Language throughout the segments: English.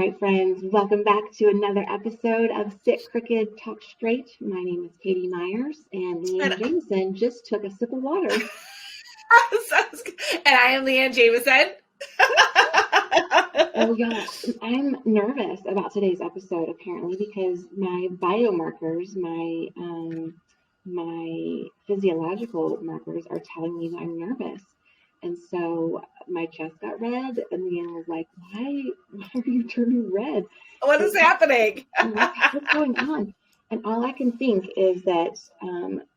right, friends, welcome back to another episode of Sit Crooked, Talk Straight. My name is Katie Myers, and Leanne Jameson just took a sip of water. And I am Leanne Jameson. Oh, y'all, I'm nervous about today's episode, apparently, because my biomarkers, my physiological markers are telling me that I'm nervous. And so my chest got red, and Leanne was like, why are you turning red? What is happening? What's going on? And all I can think is that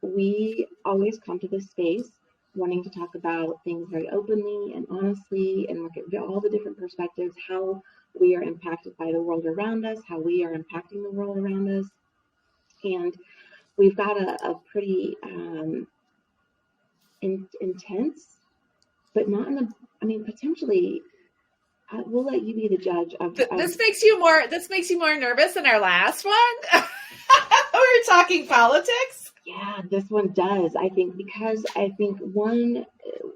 we always come to this space wanting to talk about things very openly and honestly and look at all the different perspectives, how we are impacted by the world around us, how we are impacting the world around us. And we've got a pretty intense, but not in potentially, we'll let you be the judge of. This makes you more nervous than our last one. We were talking politics. Yeah, this one does. I think because one,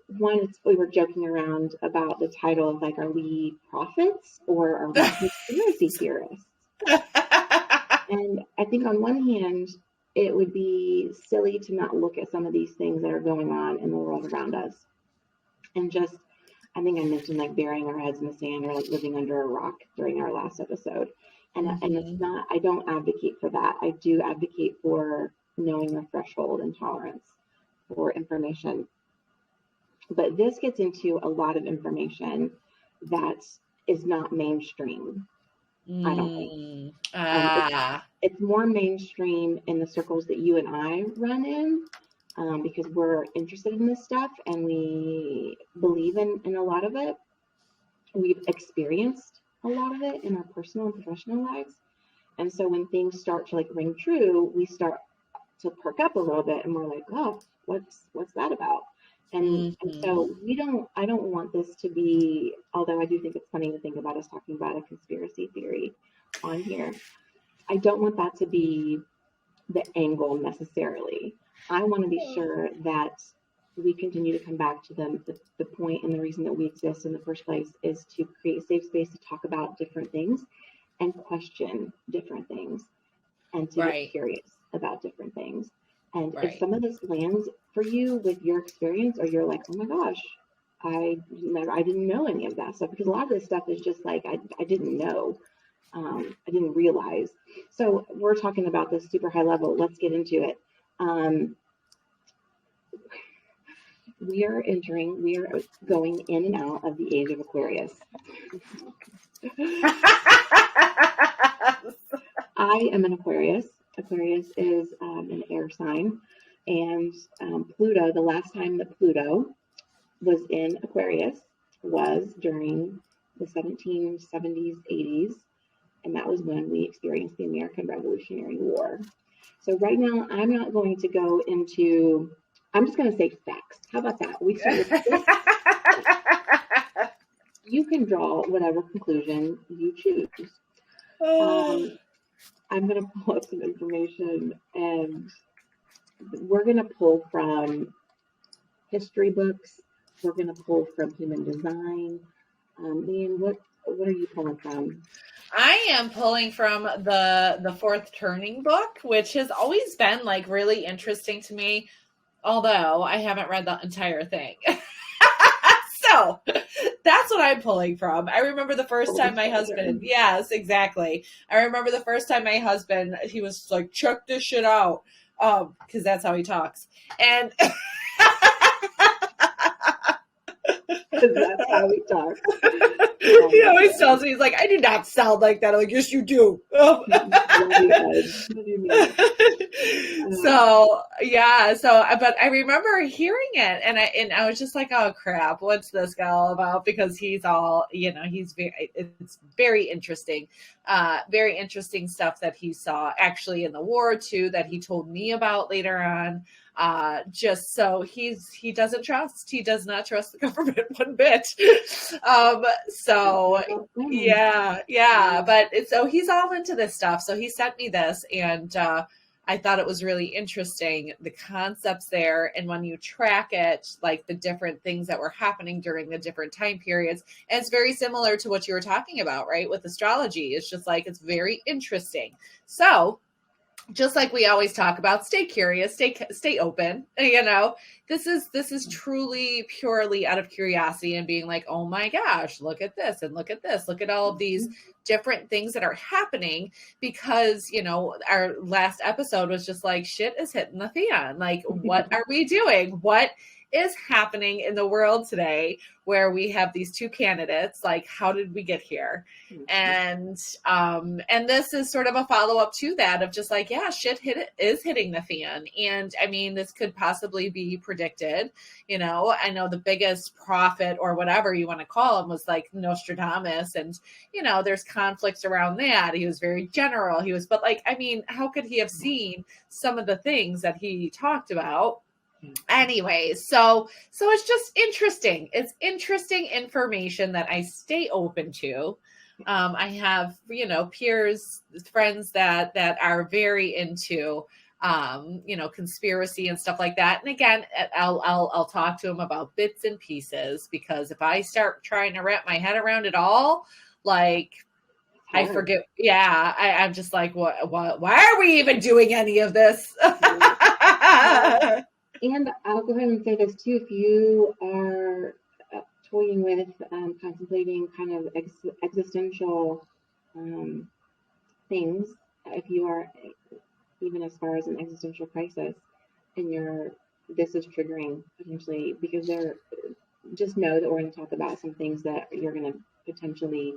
we were joking around about the title of like, are we prophets or are we conspiracy theorists? And I think on one hand, it would be silly to not look at some of these things that are going on in the world around us. And just, I think I mentioned like burying our heads in the sand or like living under a rock during our last episode. And it's not, I don't advocate for that. I do advocate for knowing your threshold and tolerance for information. But this gets into a lot of information that is not mainstream, I don't think. It's more mainstream in the circles that you and I run in. Because we're interested in this stuff and we believe in a lot of it. We've experienced a lot of it in our personal and professional lives. And so when things start to like ring true, we start to perk up a little bit and we're like, oh, what's that about? And so I don't want this to be, although I do think it's funny to think about us talking about a conspiracy theory on here. I don't want that to be the angle necessarily. I want to be sure that we continue to come back to the point and the reason that we exist in the first place is to create a safe space to talk about different things and question different things and to get curious about different things. And if some of this lands for you with your experience, or you're like, oh my gosh, I didn't know any of that stuff, because a lot of this stuff is just like, I didn't know. I didn't realize. So we're talking about this super high level. Let's get into it. We are going in and out of the age of Aquarius. I am an Aquarius. Aquarius is an air sign, and Pluto, the last time that Pluto was in Aquarius was during the 1770s, 80s, and that was when we experienced the American Revolutionary War. So right now, I'm not going to go into, I'm just going to say facts. How about that? We start with this. You can draw whatever conclusion you choose. I'm going to pull up some information, and we're going to pull from history books. We're going to pull from human design. Leanne, what are you pulling from? I am pulling from the Fourth Turning book, which has always been like really interesting to me, although I haven't read the entire thing. So that's what I'm pulling from. I remember the first time my husband, yes, exactly. I remember the first time my husband, he was like, check this shit out. Because that's how he talks. And that's how he talks. He always tells me, he's like, I do not sound like that. I'm like, yes, you do. So, but I remember hearing it, and I was just like, oh crap, what's this guy all about? Because he's all, it's very interesting stuff that he saw actually in the war too, that he told me about later on. Just so he does not trust the government one bit. But so he's all into this stuff. So he sent me this, and I thought it was really interesting, the concepts there. And when you track it, like the different things that were happening during the different time periods, and it's very similar to what you were talking about, right? With astrology. It's just like, it's very interesting. So just like we always talk about, stay curious, stay open. This is truly purely out of curiosity and being like, oh my gosh, look at this and look at this, look at all of these different things that are happening. Because our last episode was just like, shit is hitting the fan. Like, what are we doing? What is happening in the world today where we have these two candidates? Like, how did we get here? And this is sort of a follow-up to that, of just like, yeah, shit is hitting the fan. And I mean, this could possibly be predicted. I know the biggest prophet, or whatever you want to call him, was like Nostradamus, and there's conflicts around that. He was very general. But like, I mean, how could he have seen some of the things that he talked about? Anyways, so it's just interesting. It's interesting information that I stay open to. I have, peers, friends that are very into, conspiracy and stuff like that. And again, I'll talk to them about bits and pieces, because if I start trying to wrap my head around it all, like, I forget. Yeah. I'm just like, what, why are we even doing any of this? And I'll go ahead and say this too. If you are toying with contemplating kind of existential things, if you are even as far as an existential crisis, and this is triggering potentially, because just know that we're going to talk about some things that you're going to potentially,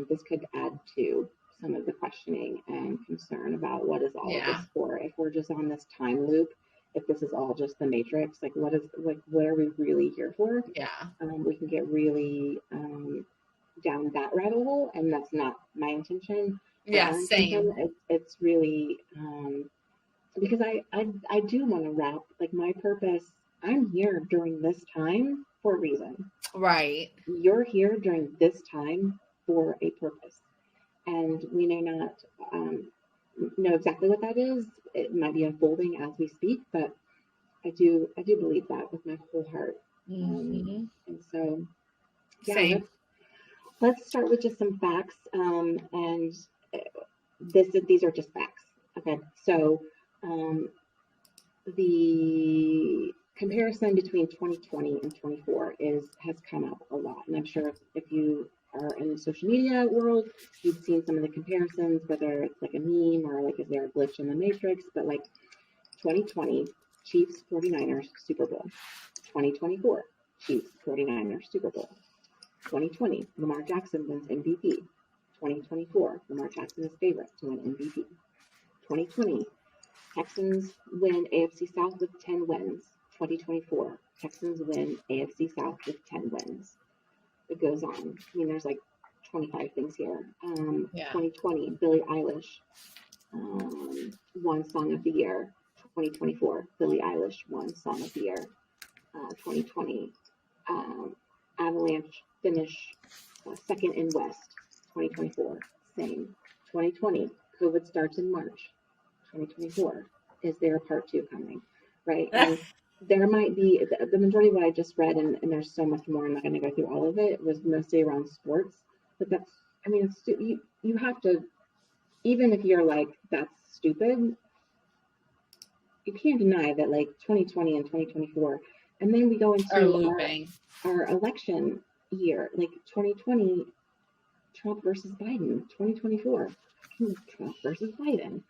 this could add to some of the questioning and concern about what is all of this for. If we're just on this time loop, if this is all just the matrix, like what are we really here for? Yeah. We can get really down that rabbit hole, and that's not my intention. Yeah, same. It's really because I do want to wrap, like, my purpose. I'm here during this time for a reason. Right. You're here during this time for a purpose, and we may not know exactly what that is. It might be unfolding as we speak, but I do believe that with my whole heart. And so, yeah, let's start with just some facts. And these are just facts. Okay, so the comparison between 2020 and 24 has come up a lot, and I'm sure if you are in the social media world, you've seen some of the comparisons, whether it's like a meme or like, is there a glitch in the matrix? But like 2020, Chiefs 49ers Super Bowl. 2024, Chiefs 49ers Super Bowl. 2020, Lamar Jackson wins MVP. 2024, Lamar Jackson is favorite to win MVP. 2020, Texans win AFC South with 10 wins. 2024, Texans win AFC South with 10 wins. It goes on. I mean, there's like 25 things here. 2020, Billie Eilish won Song of the Year. 2024, Billie Eilish won Song of the Year. 2020, Avalanche finish second in West. 2024, same. 2020, COVID starts in March. 2024, is there a part 2 coming? Right? And there might be, the majority of what I just read, and there's so much more, I'm not going to go through all of it, was mostly around sports. But that's, I mean, you have to, even if you're like, that's stupid, you can't deny that like 2020 and 2024, and then we go into our election year, like 2020, Trump versus Biden, 2024, Trump versus Biden.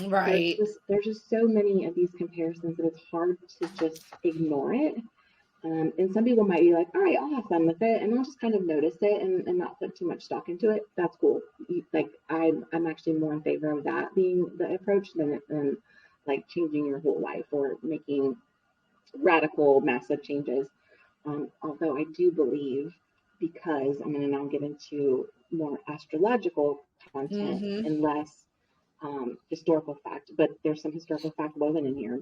Right. There's just so many of these comparisons that it's hard to just ignore it. And some people might be like, all right, I'll have fun with it, and I'll just kind of notice it and not put too much stock into it. That's cool. Like, I'm actually more in favor of that being the approach than like changing your whole life or making radical, massive changes. Although I do believe, because I'm going to now get into more astrological content and less historical fact, but there's some historical fact woven in here.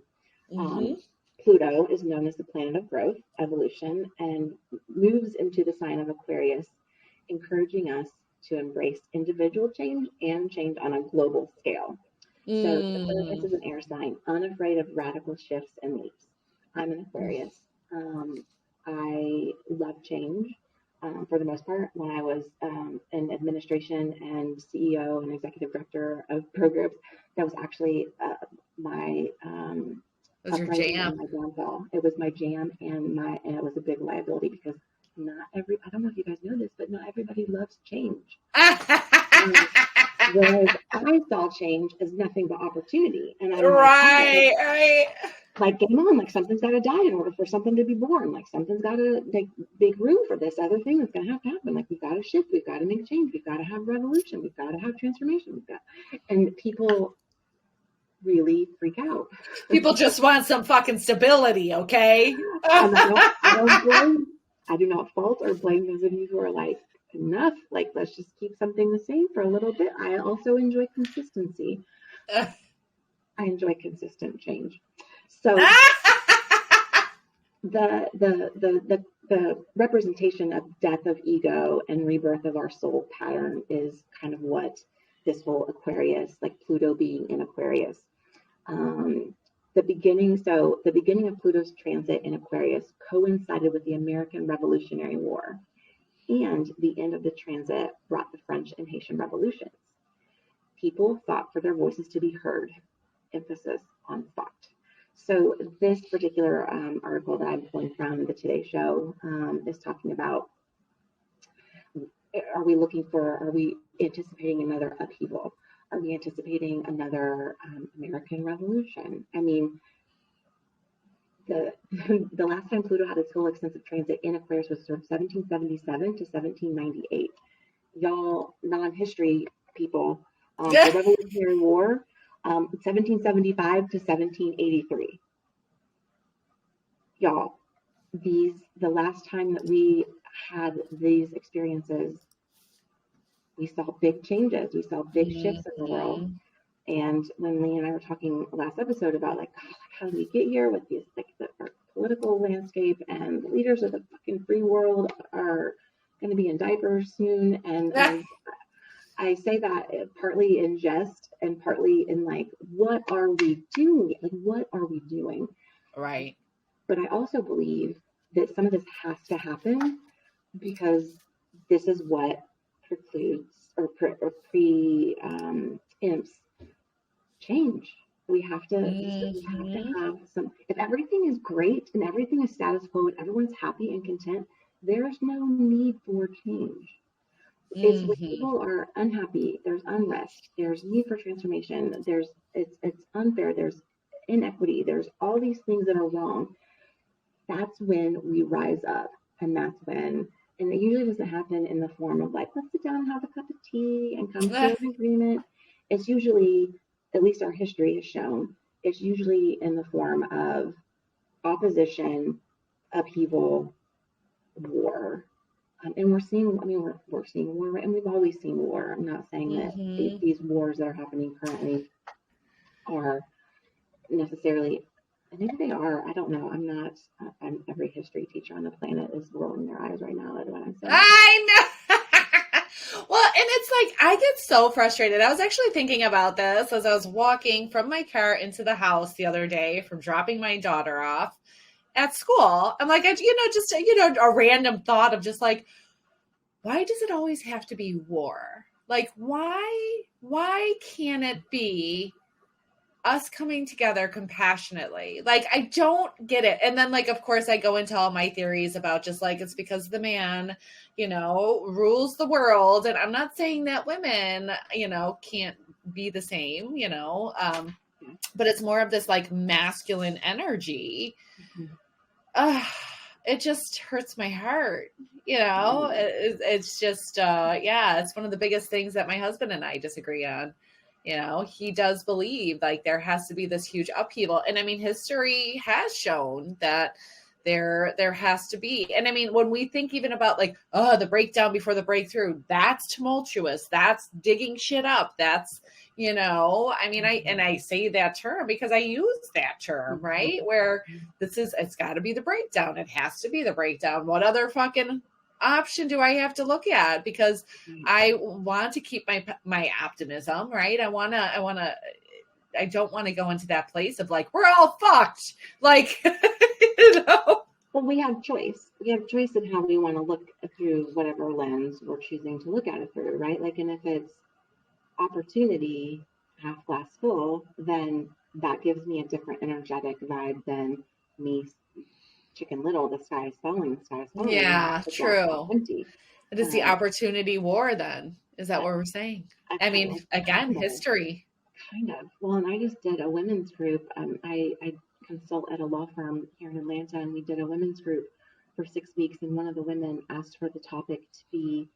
Pluto is known as the planet of growth, evolution, and moves into the sign of Aquarius, encouraging us to embrace individual change and change on a global scale. So Aquarius Mm. is an air sign, unafraid of radical shifts and leaps. I'm an Aquarius. I love change. For the most part, when I was in administration and CEO and executive director of programs, that was actually my Was your uprising jam. and my downfall. It was my jam, and it was a big liability because I don't know if you guys know this, but not everybody loves change. Um, Whereas I saw change as nothing but opportunity. And I'm like, oh, Right, right. like game on, like something's got to die in order for something to be born. Like something's got to make room for this other thing that's going to happen. Like we've got to shift, we've got to make change, we've got to have revolution, we've got to have transformation. And people really freak out. People just want some fucking stability, okay? And I do not fault or blame those of you who are like, enough, like let's just keep something the same for a little bit. I also enjoy consistency. I enjoy consistent change. So the representation of death of ego and rebirth of our soul pattern is kind of what this whole Aquarius, like Pluto being in Aquarius. The beginning of Pluto's transit in Aquarius coincided with the American Revolutionary War, and the end of the transit brought the French and Haitian revolutions. People fought for their voices to be heard, emphasis on fought. So this particular article that I'm pulling from the Today Show is talking about, are we anticipating another upheaval? Are we anticipating another American Revolution? I mean, the the last time Pluto had its full extensive transit in Aquarius was from 1777 to 1798. Y'all, non-history people, the Revolutionary War, 1775 to 1783. Y'all, the last time that we had these experiences, we saw big changes, we saw big shifts in the world. And when Leanne and I were talking last episode about like, oh, how did we get here with these like our political landscape, and the leaders of the fucking free world are going to be in diapers soon, and I say that partly in jest and partly in like, what are we doing? Like, what are we doing? Right. But I also believe that some of this has to happen because this is what precludes or preempts change. We have to have some. If everything is great and everything is status quo and everyone's happy and content, there's no need for change. It's when people are unhappy, there's unrest, there's need for transformation, it's unfair, there's inequity, there's all these things that are wrong. That's when we rise up, and that's when, and it usually doesn't happen in the form of like, let's sit down and have a cup of tea and come to an agreement. It's usually, at least our history has shown, it's usually in the form of opposition, upheaval, war. And we're seeing war, and we've always seen war. I'm not saying that these wars that are happening currently are necessarily, maybe they are, I don't know. I'm every history teacher on the planet is rolling their eyes right now at what I'm saying. I know. Well, and it's like, I get so frustrated. I was actually thinking about this as I was walking from my car into the house the other day from dropping my daughter off at school. I'm like, just a random thought of just like, why does it always have to be war? Like, why can't it be us coming together compassionately? Like, I don't get it. And then, like, of course, I go into all my theories about just like, it's because the man, rules the world. And I'm not saying that women, can't be the same, but it's more of this like masculine energy. It just hurts my heart. It's just, it's one of the biggest things that my husband and I disagree on. He does believe like there has to be this huge upheaval. And I mean, history has shown that there has to be. And I mean, when we think even about like, the breakdown before the breakthrough, that's tumultuous. That's digging shit up. That's, I say that term because I use that term, right? Where it's got to be the breakdown. It has to be the breakdown. What other fucking option do I have to look at? Because I want to keep my optimism, right? I want to don't want to go into that place of like, we're all fucked. Like, you know? Well, we have choice. We have choice in how we want to look through whatever lens we're choosing to look at it through, right? Like, and if it's opportunity, half glass full, then that gives me a different energetic vibe than me, Chicken Little, the sky is falling, the sky is falling. Yeah, true. Empty. It is the opportunity war then. Is that what we're saying? I mean, again, history. Kind of. Well, and I just did a women's group. I consult at a law firm here in Atlanta, and we did a women's group for 6 weeks. And one of the women asked for the topic to be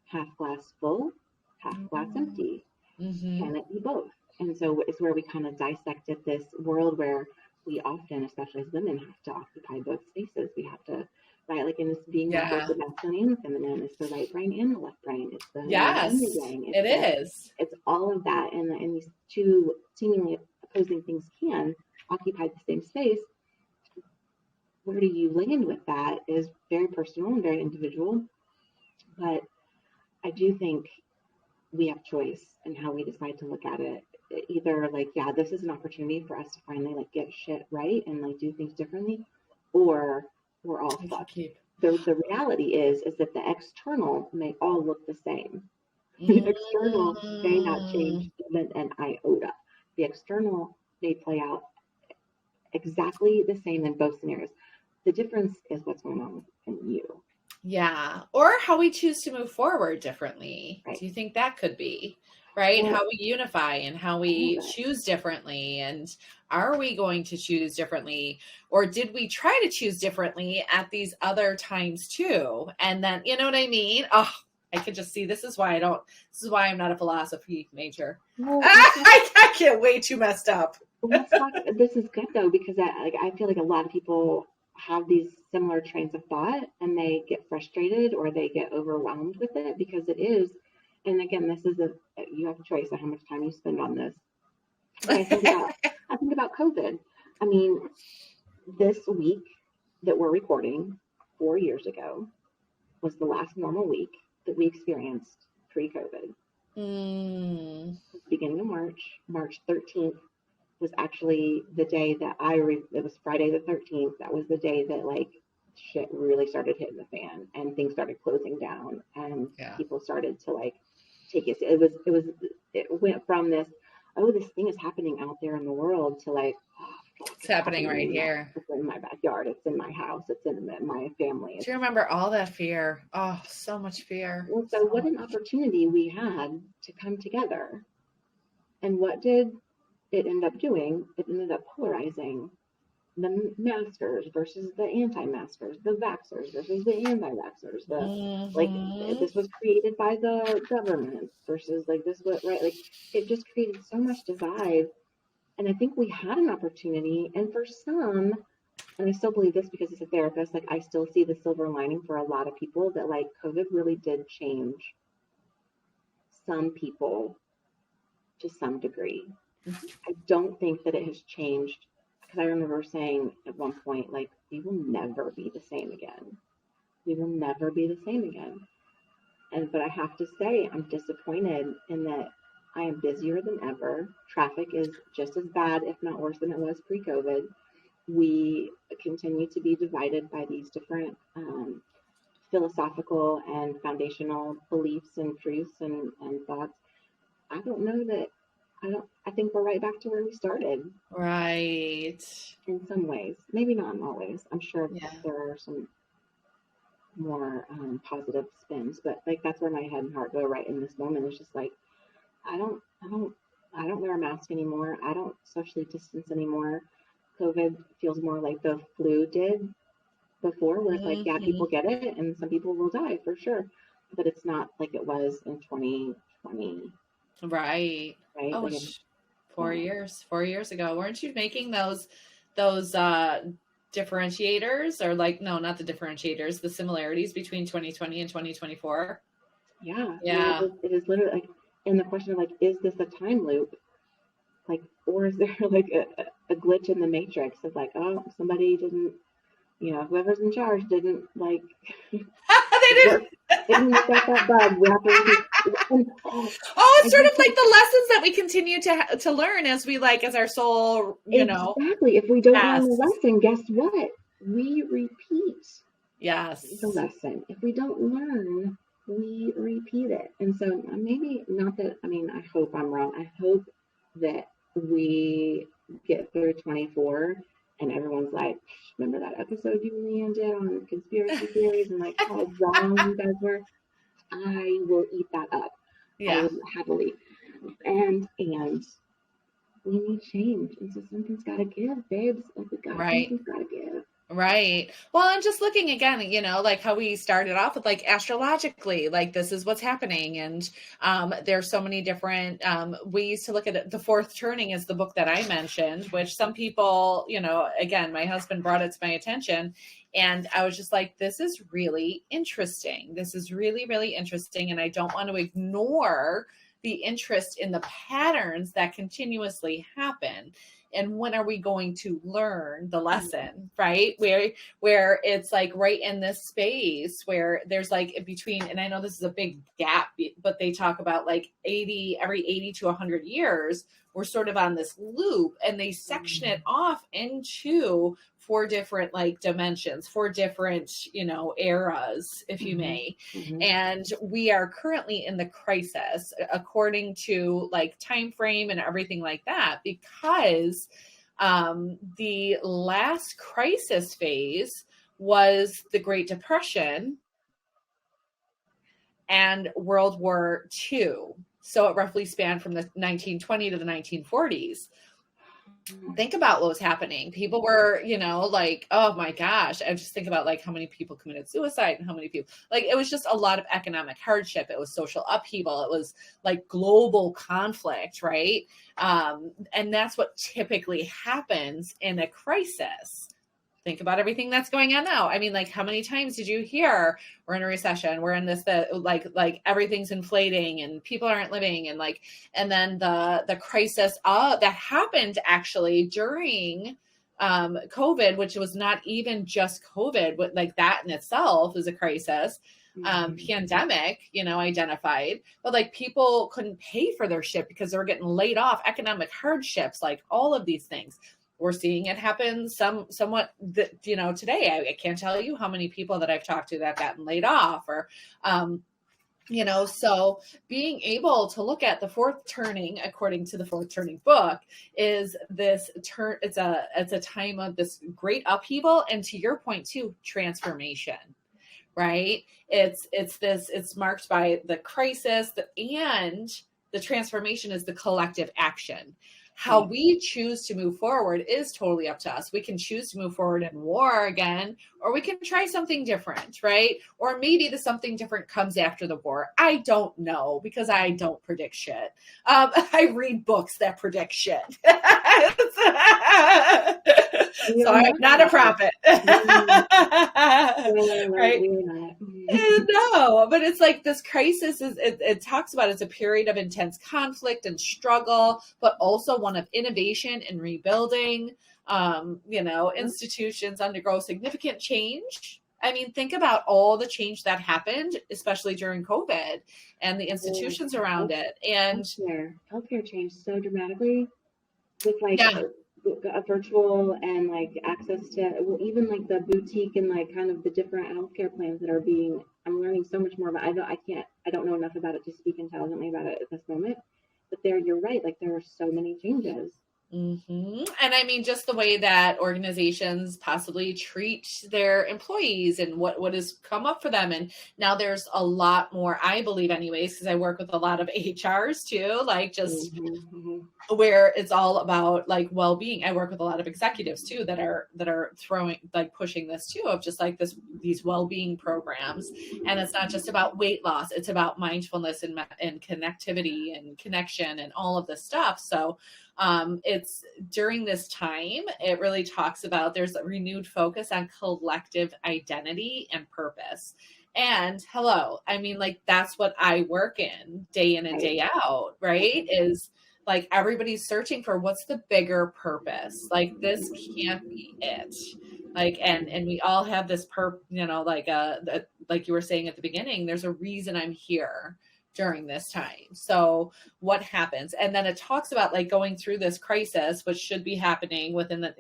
half glass full, half glass empty. Mm-hmm. Can it be both? And so it's where we kind of dissected this world where we often, especially as women, have to occupy both spaces. We have to, right? Like in this being both the masculine and the feminine, it's the right brain and the left brain. It's the brain. It's all of that, and these two seemingly opposing things can occupy the same space. Where do you land with that is very personal and very individual, but I do think we have choice in how we decide to look at it. Either like, yeah, this is an opportunity for us to finally like get shit right and like do things differently, or we're all fucked. The reality is that the external may all look the same. The external may not change even an iota. The external may play out exactly the same in both scenarios. The difference is what's going on in you. Yeah. Or how we choose to move forward differently. Right. Do you think that could be? Right? How we unify and how we choose differently. And are we going to choose differently? Or did we try to choose differently at these other times too? And then, you know what I mean? Oh, I could just see this is why I'm not a philosophy major. Well, I get way too messed up. This is good though, because I feel like a lot of people have these similar trains of thought and they get frustrated or they get overwhelmed with it because it is. And again, you have a choice of how much time you spend on this. I think about COVID. I mean, this week that we're recording 4 years ago was the last normal week that we experienced pre-COVID. Beginning of March 13th was actually the day that it was Friday the 13th. That was the day that like shit really started hitting the fan and things started closing down and people started to like take it. It went from this, oh, this thing is happening out there in the world to like, oh, it's happening right here. It's in my backyard. It's in my house. It's in my family. Do you remember all that fear? Oh, so much fear. Well, so what an opportunity we had to come together. And what did it end up doing? It ended up polarizing the maskers versus the anti-maskers, the vaxxers versus the anti-vaxxers. Like this was created by the government versus like this was right. Like it just created so much divide. And I think we had an opportunity. And for some, and I still believe this because as a therapist, like I still see the silver lining for a lot of people that like COVID really did change some people to some degree. I don't think that it has changed, because I remember saying at one point, like, we will never be the same again. We will never be the same again. But I have to say, I'm disappointed in that I am busier than ever. Traffic is just as bad, if not worse than it was pre-COVID. We continue to be divided by these different philosophical and foundational beliefs and truths and thoughts. I don't know that I think we're right back to where we started. Right. In some ways. Maybe not in all ways. I'm sure there are some more positive spins, but like that's where my head and heart go right in this moment. It's just like I don't wear a mask anymore. I don't socially distance anymore. COVID feels more like the flu did before, where it's like, yeah, people get it and some people will die for sure. But it's not like it was in 2020. Right. Oh, like 4 years. 4 years ago. Weren't you making those differentiators, or like, no, not the differentiators, the similarities between 2020 and 2024? Yeah. It is literally like, and the question of like, is this a time loop? Like, or is there like a glitch in the matrix of like, oh, somebody didn't, whoever's in charge didn't like, they didn't look at that bug. We have to Oh, I it's sort guess of like the lessons that we continue to learn as we like, as our soul, exactly. If we don't learn the asks. lesson, guess what? We repeat the Yes. lesson. If we don't learn, we repeat it. And so maybe not that, I mean, I hope I'm wrong. I hope that we get through 24 and everyone's like, remember that episode you and Leanne did on conspiracy theories and like how wrong you guys were? I will eat that up. I Yeah. will happily. And we need change. And so something's gotta give, babes. Like Right. something's gotta give. Right. Well, I'm just looking again, like how we started off with like astrologically, like this is what's happening. And there's so many different ways to look at it. The Fourth Turning is the book that I mentioned, which some people, again, my husband brought it to my attention. And I was just like, this is really interesting. This is really, really interesting. And I don't want to ignore the interest in the patterns that continuously happen. And when are we going to learn the lesson, right? Where it's like right in this space where there's like between, and I know this is a big gap, but they talk about like every 80 to 100 years, we're sort of on this loop, and they section it off into 4 different like dimensions, 4 different, eras, if you may. And we are currently in the crisis according to like time frame and everything like that, because the last crisis phase was the Great Depression and World War II. So it roughly spanned from the 1920 to the 1940s. Think about what was happening. People were, like, oh my gosh. I just think about like how many people committed suicide and how many people, like, it was just a lot of economic hardship. It was social upheaval. It was like global conflict, right? And that's what typically happens in a crisis. Think about everything that's going on now. I mean, like, how many times did you hear we're in a recession? We're in this, like everything's inflating and people aren't living, and like, and then the crisis that happened actually during COVID, which was not even just COVID, but like that in itself is a crisis. Pandemic, identified, but like people couldn't pay for their shit because they were getting laid off, economic hardships, like all of these things. We're seeing it happen somewhat, today. I can't tell you how many people that I've talked to that have gotten laid off, or, so being able to look at the Fourth Turning, according to the Fourth Turning book, is this it's a time of this great upheaval. And to your point too, transformation, right? It's marked by the crisis, and the transformation is the collective action. How we choose to move forward is totally up to us. We can choose to move forward in war again, or we can try something different, right? Or maybe the something different comes after the war. I don't know, because I don't predict shit. I read books that predict shit. So I'm not a prophet. Right? No, but it's like this crisis it talks about it's a period of intense conflict and struggle, but also one of innovation and rebuilding. Institutions undergo significant change. I mean, think about all the change that happened, especially during COVID, and the institutions around it. And healthcare changed so dramatically with like a virtual and like access to, even like the boutique and like kind of the different healthcare plans that are being, I'm learning so much more about. I don't know enough about it to speak intelligently about it at this moment, but you're right. Like there are so many changes. Mm-hmm. And I mean, just the way that organizations possibly treat their employees and what has come up for them. And now there's a lot more, I believe anyways, because I work with a lot of HRs too, like just where it's all about like well-being. I work with a lot of executives too that are pushing this too, of just like these well-being programs. And it's not just about weight loss, it's about mindfulness and connectivity and connection and all of this stuff. So it's during this time, it really talks about there's a renewed focus on collective identity and purpose. And I mean, like, that's what I work in and day out, right? Is like everybody's searching for what's the bigger purpose. Like this can't be it. Like, and we all have this like you were saying at the beginning, there's a reason I'm here during this time. So what happens? And then it talks about like going through this crisis, which should be happening within the,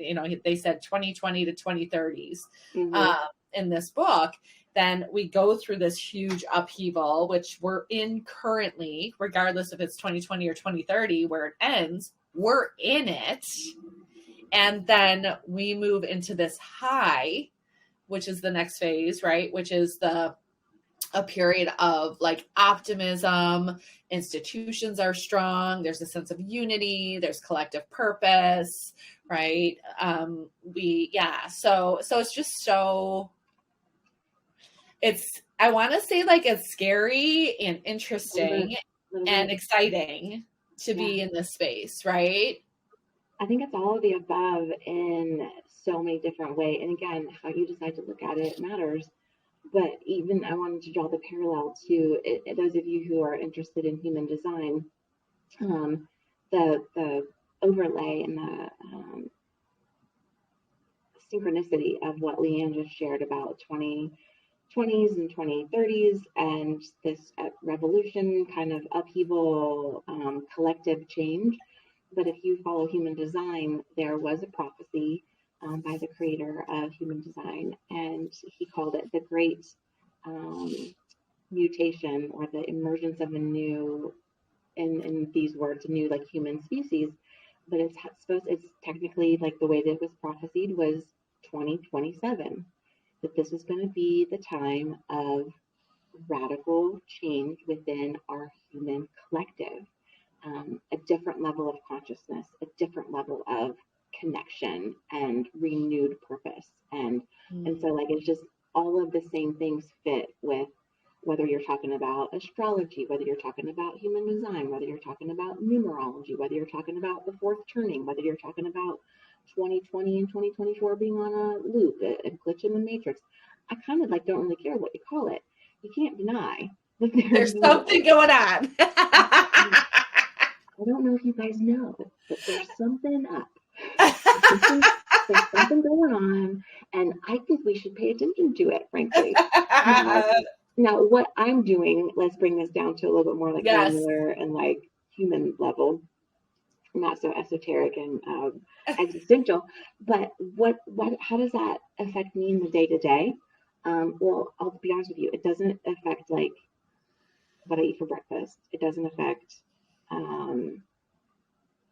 they said 2020 to 2030s in this book. Then we go through this huge upheaval, which we're in currently, regardless if it's 2020 or 2030, where it ends, we're in it. And then we move into this high, which is the next phase, right? Which is a period of like optimism, institutions are strong, there's a sense of unity, there's collective purpose, right? So it's just so, I want to say like it's scary and interesting and exciting to be in this space, right? I think it's all of the above in so many different ways. And again, how you decide to look at it matters. But even I wanted to draw the parallel to those of you who are interested in human design, the overlay and the synchronicity of what Leanne just shared about 2020s and 2030s and this revolution, kind of upheaval, collective change. But if you follow human design, there was a prophecy by the creator of human design, and he called it the great mutation, or the emergence of a new, in these words, a new like human species. But it's technically, like the way that it was prophesied was 2027, that this was going to be the time of radical change within our human collective, a different level of consciousness, a different level of connection and renewed purpose. And so like it's just all of the same things fit with whether you're talking about astrology, whether you're talking about human design, whether you're talking about numerology, whether you're talking about the fourth turning, whether you're talking about 2020 and 2024 being on a loop, a glitch in the matrix. I kind of like don't really care what you call it. You can't deny that there's something going on. I don't know if you guys know, but there's something up. There's something going on, and I think we should pay attention to it, frankly. Now, what I'm doing, let's bring this down to a little bit more like granular and like human level, not so esoteric and existential. But how does that affect me in the day to day? Well, I'll be honest with you, it doesn't affect like what I eat for breakfast. It doesn't affect.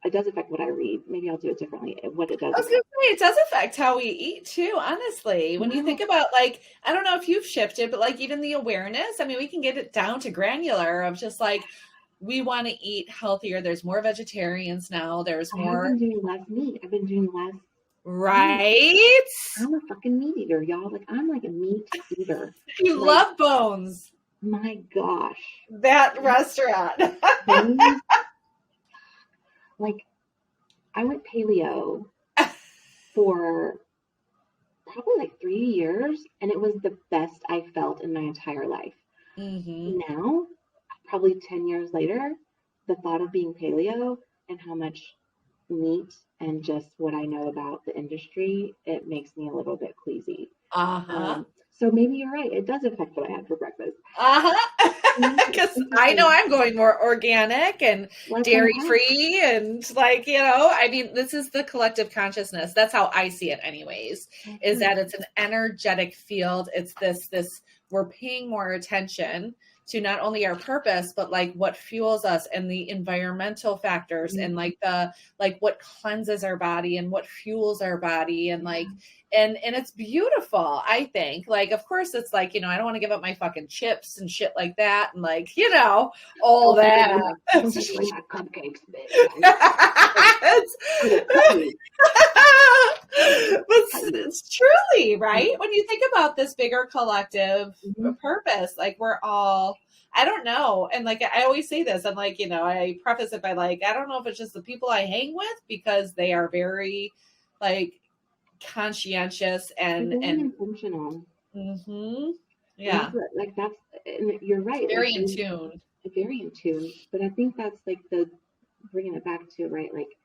It does affect what I read. Maybe I'll do it differently. What it does. I was going to say, it does affect how we eat too, honestly. When you think about like, I don't know if you've shifted, but like even the awareness, I mean, we can get it down to granular of just like, we want to eat healthier. There's more vegetarians now. There's more. I've been doing less meat. I've been doing less. Right? I'm a fucking meat eater, y'all. Like, I'm like a meat eater. You love bones. My gosh. That restaurant. Like, I went paleo for probably like 3 years, and it was the best I felt in my entire life. Now, probably 10 years later, the thought of being paleo and how much meat and just what I know about the industry, it makes me a little bit queasy. So maybe you're right. It does affect what I had for breakfast. Because I know I'm going more organic and dairy free, and like, I mean, this is the collective consciousness. That's how I see it anyways, is that it's an energetic field. It's this, we're paying more attention to not only our purpose, but like what fuels us and the environmental factors and like what cleanses our body and what fuels our body. And like, and it's beautiful. I think, like, of course it's like, I don't want to give up my fucking chips and shit like that. And like, all that. Cupcakes, bitch. But it's truly right when you think about this bigger collective purpose. Like, we're all, I don't know, and like I always say this, I'm like, I preface it by like, I don't know if it's just the people I hang with, because they are very like conscientious and intentional. Yeah, like that's, and you're right, very like, in tune. Very in tune. But I think that's like the bringing it back to, right, like,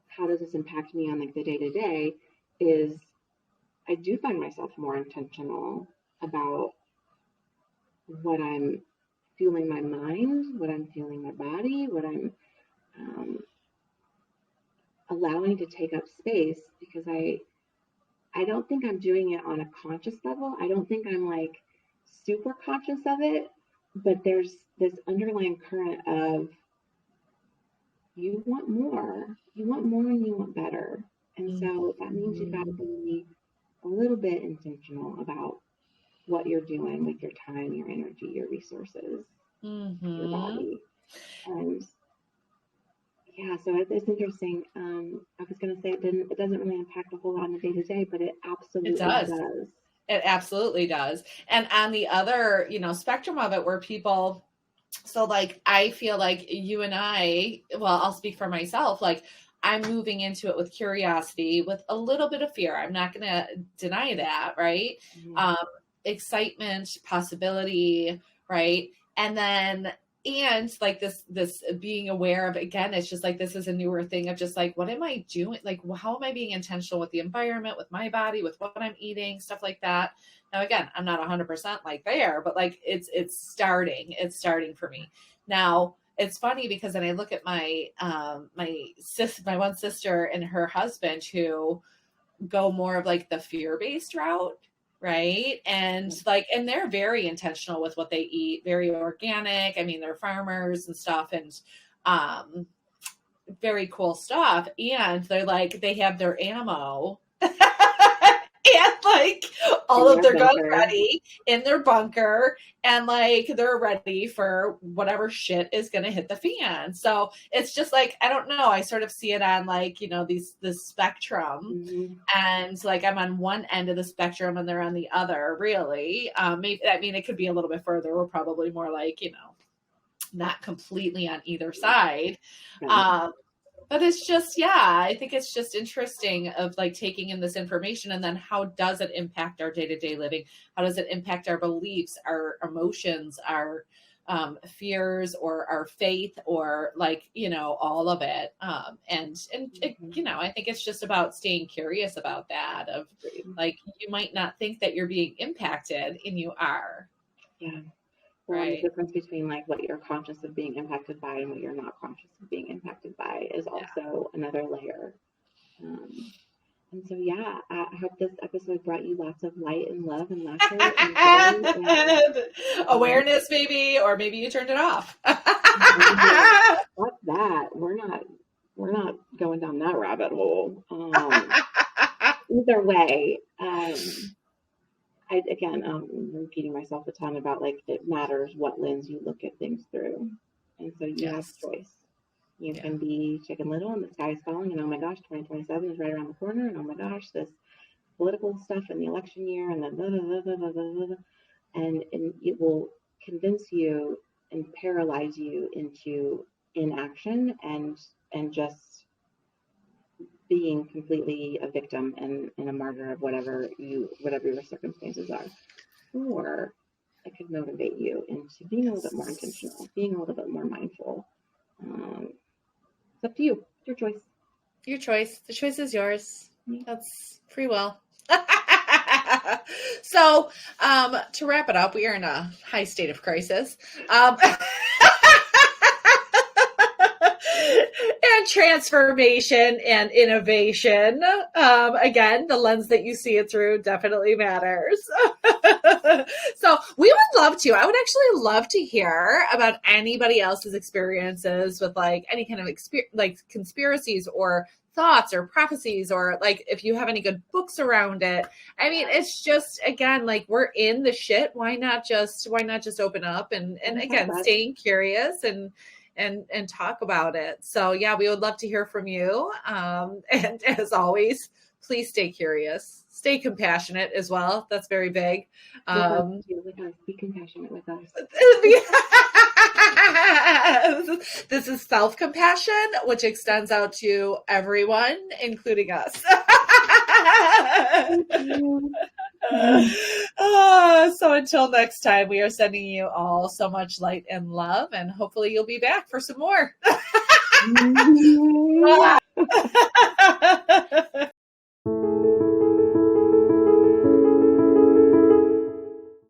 how does this impact me on like the day to day? Is I do find myself more intentional about what I'm fueling my mind, what I'm fueling my body, what I'm allowing to take up space, because I don't think I'm doing it on a conscious level. I don't think I'm like super conscious of it, but there's this underlying current of you want more and you want better. And so that means you've got to be a little bit intentional about what you're doing with your time, your energy, your resources, your body. And yeah, so it's interesting. I was going to say it doesn't really impact a whole lot in the day to day, but it absolutely does. It absolutely does. And on the other, spectrum of it, where people, so like, I feel like you and I, well, I'll speak for myself, like I'm moving into it with curiosity, with a little bit of fear. I'm not going to deny that. Right. Excitement, possibility. Right. And like this being aware of, again, it's just like, this is a newer thing of just like, what am I doing? Like, how am I being intentional with the environment, with my body, with what I'm eating, stuff like that. Now, again, I'm not 100% like there, but like, it's starting for me. Now, it's funny because then I look at my one sister and her husband, who go more of like the fear-based route. Right. And and they're very intentional with what they eat, very organic. I mean, they're farmers and stuff, and very cool stuff. And they're like, they have their ammo and like all of their guns ready in their bunker, and like they're ready for whatever shit is going to hit the fan. So it's just like, I don't know, I sort of see it on like, this spectrum, and like I'm on one end of the spectrum and they're on the other, really. Maybe, I mean, it could be a little bit further. We're probably more like, not completely on either side. But it's just, I think it's just interesting of like taking in this information, and then how does it impact our day-to-day living? How does it impact our beliefs, our emotions, our fears, or our faith, or like, all of it. And it, I think it's just about staying curious about that, of like, you might not think that you're being impacted, and you are. Yeah. Right. The difference between like what you're conscious of being impacted by and what you're not conscious of being impacted by is also another layer. And so, I hope this episode brought you lots of light and love and laughter and awareness, maybe, or maybe you turned it off. What's that? We're not going down that rabbit hole. Either way, I'm repeating myself a ton about like, it matters what lens you look at things through. And so you have choice. You can be Chicken Little and the sky is falling, and oh my gosh, 2027 is right around the corner, and oh my gosh, this political stuff in the election year, and then blah, blah, blah, blah, blah, blah, and it will convince you and paralyze you into inaction and just being completely a victim and a martyr of whatever your circumstances are. Or it could motivate you into being a little bit more intentional, being a little bit more mindful. It's up to you. It's your choice. Your choice. The choice is yours. That's free will. So, to wrap it up, we are in a high state of crisis. And transformation and innovation. Again, the lens that you see it through definitely matters. So we would love to. I would actually love to hear about anybody else's experiences with like any kind of like conspiracies or thoughts or prophecies, or like if you have any good books around it. I mean, it's just, again, like we're in the shit. Why not just open up and again, staying curious and talk about it. So we would love to hear from you. And as always, please stay curious, stay compassionate as well. That's very big. Be compassionate with us. This is self-compassion, which extends out to everyone, including us. So until next time, we are sending you all so much light and love, and hopefully you'll be back for some more.